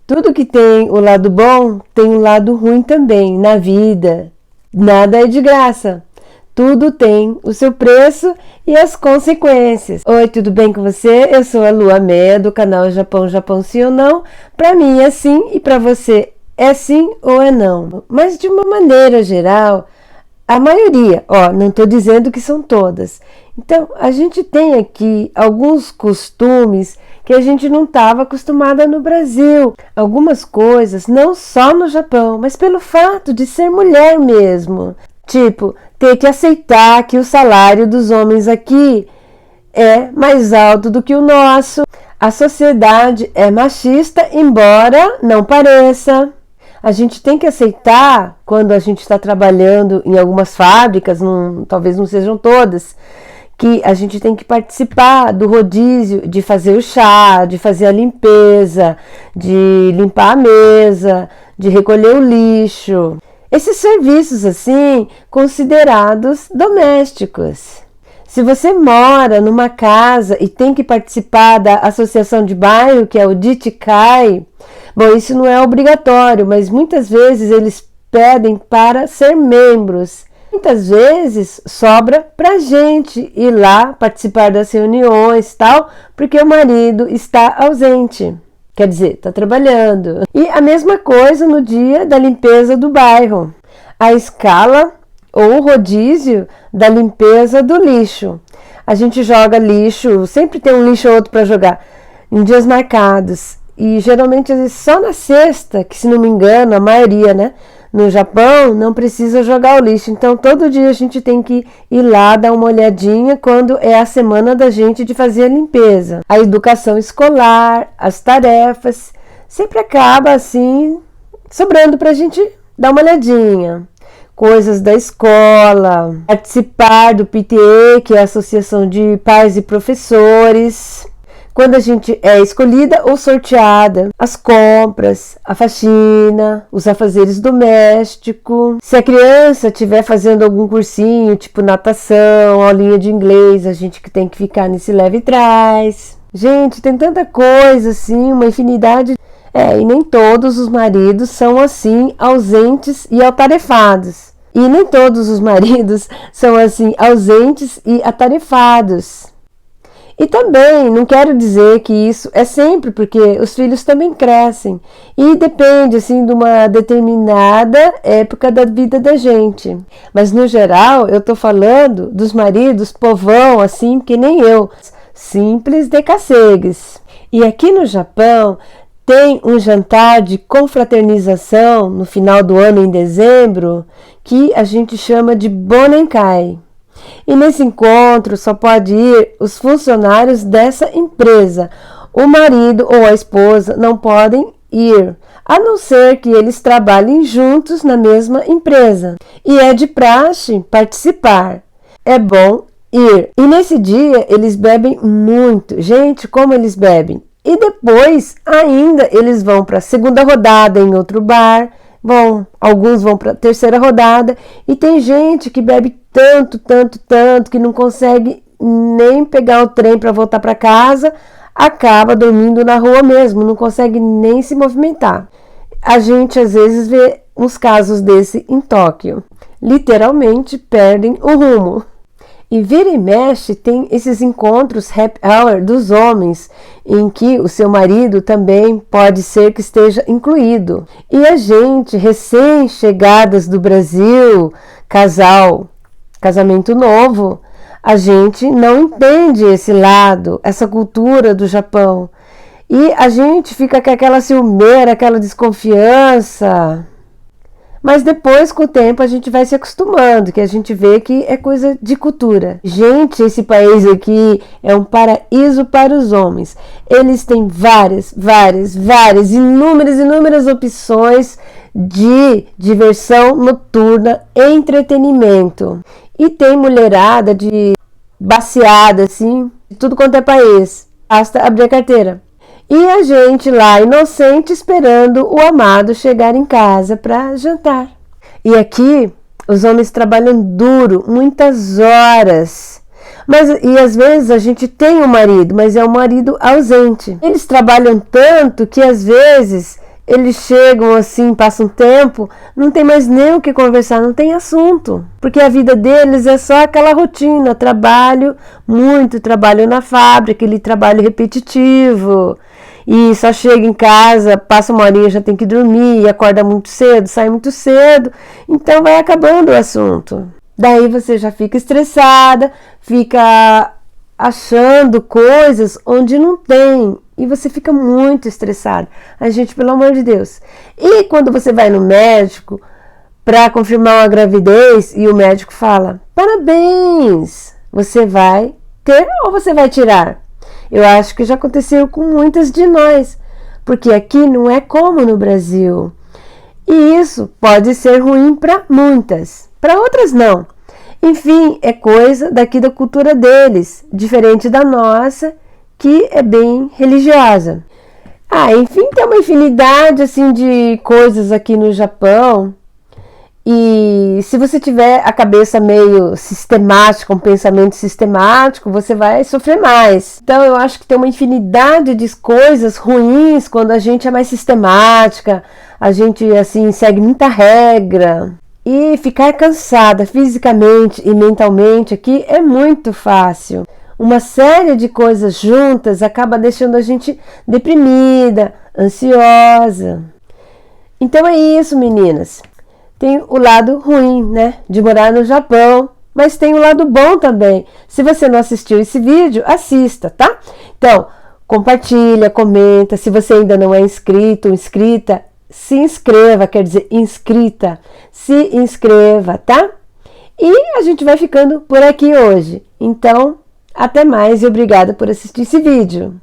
Tudo que tem o lado bom, tem o lado ruim também na vida. Nada é de graça. Tudo tem o seu preço e as consequências. Oi, tudo bem com você? Eu sou a Lua Meia do canal Japão Sim ou Não. Para mim é sim e para você é sim ou é não. Mas de uma maneira geral, a maioria, não estou dizendo que são todas. Então, a gente tem aqui alguns costumes que a gente não estava acostumada no Brasil. Algumas coisas, não só no Japão, mas pelo fato de ser mulher mesmo. Tipo, ter que aceitar que o salário dos homens aqui é mais alto do que o nosso. A sociedade é machista, embora não pareça. A gente tem que aceitar, quando a gente está trabalhando em algumas fábricas, talvez não sejam todas, que a gente tem que participar do rodízio de fazer o chá, de fazer a limpeza, de limpar a mesa, de recolher o lixo. Esses serviços, assim, considerados domésticos. Se você mora numa casa e tem que participar da associação de bairro, que é o Jichikai, bom, isso não é obrigatório, mas muitas vezes eles pedem para ser membros. Muitas vezes sobra pra gente ir lá participar das reuniões e tal, porque o marido está ausente. Quer dizer, está trabalhando. E a mesma coisa no dia da limpeza do bairro. A escala ou o rodízio da limpeza do lixo. A gente joga lixo, sempre tem um lixo ou outro para jogar, em dias marcados. E geralmente só na sexta, que se não me engano, a maioria, né? No Japão não precisa jogar o lixo, então todo dia a gente tem que ir lá dar uma olhadinha quando é a semana da gente de fazer a limpeza. A educação escolar, as tarefas, sempre acaba assim, sobrando pra gente dar uma olhadinha. Coisas da escola, participar do PTA, que é a Associação de Pais e Professores. Quando a gente é escolhida ou sorteada, as compras, a faxina, os afazeres domésticos. Se a criança estiver fazendo algum cursinho, tipo natação, aulinha de inglês, a gente que tem que ficar nesse leve e trás. Gente, tem tanta coisa assim, uma infinidade. E nem todos os maridos são assim, ausentes e atarefados. E nem todos os maridos são assim, ausentes e atarefados. E também não quero dizer que isso é sempre, porque os filhos também crescem e depende assim de uma determinada época da vida da gente. Mas no geral eu tô falando dos maridos povão assim que nem eu, simples de cacegues. E aqui no Japão tem um jantar de confraternização no final do ano em dezembro que a gente chama de Bonenkai. E nesse encontro só pode ir os funcionários dessa empresa. O marido ou a esposa não podem ir, a não ser que eles trabalhem juntos na mesma empresa. E é de praxe participar. É bom ir. E nesse dia eles bebem muito. Gente, como eles bebem! E depois ainda eles vão para a segunda rodada em outro bar. Bom, alguns vão para a terceira rodada e tem gente que bebe tanto que não consegue nem pegar o trem para voltar para casa, acaba dormindo na rua mesmo, não consegue nem se movimentar. A gente às vezes vê uns casos desse em Tóquio. Literalmente perdem o rumo. E vira e mexe tem esses encontros happy hour dos homens, em que o seu marido também pode ser que esteja incluído. E a gente, recém-chegadas do Brasil, casamento novo, a gente não entende esse lado, essa cultura do Japão. E a gente fica com aquela ciumeira, aquela desconfiança. Mas depois, com o tempo, a gente vai se acostumando, que a gente vê que é coisa de cultura. Gente, esse país aqui é um paraíso para os homens. Eles têm várias, inúmeras opções de diversão noturna, entretenimento. E tem mulherada de baseada, assim, de tudo quanto é país. Basta abrir a carteira. E a gente lá, inocente, esperando o amado chegar em casa para jantar. E aqui, os homens trabalham duro, muitas horas. E às vezes a gente tem um marido, mas é um marido ausente. Eles trabalham tanto que às vezes eles chegam assim, passa um tempo, não tem mais nem o que conversar, não tem assunto. Porque a vida deles é só aquela rotina, trabalho, muito trabalho na fábrica, aquele trabalho repetitivo. E só chega em casa, passa uma horinha, já tem que dormir, acorda muito cedo, sai muito cedo. Então vai acabando o assunto. Daí você já fica estressada, fica achando coisas onde não tem. E você fica muito estressado. Ai, gente, pelo amor de Deus. E quando você vai no médico para confirmar uma gravidez e o médico fala: parabéns, você vai ter ou você vai tirar? Eu acho que já aconteceu com muitas de nós, porque aqui não é como no Brasil. E isso pode ser ruim para muitas, para outras não. Enfim, é coisa daqui da cultura deles, diferente da nossa, que é bem religiosa. Enfim, tem uma infinidade assim de coisas aqui no Japão. E se você tiver a cabeça meio sistemática, um pensamento sistemático, você vai sofrer mais. Então eu acho que tem uma infinidade de coisas ruins quando a gente é mais sistemática, a gente assim segue muita regra. E ficar cansada fisicamente e mentalmente aqui é muito fácil. Uma série de coisas juntas acaba deixando a gente deprimida, ansiosa. Então é isso, meninas. Tem o lado ruim, né, de morar no Japão, mas tem o lado bom também. Se você não assistiu esse vídeo, assista, tá? Então, compartilha, comenta. Se você ainda não é inscrito ou inscrita, se inscreva, quer dizer, inscrita. Se inscreva, tá? E a gente vai ficando por aqui hoje. Então, até mais e obrigada por assistir esse vídeo.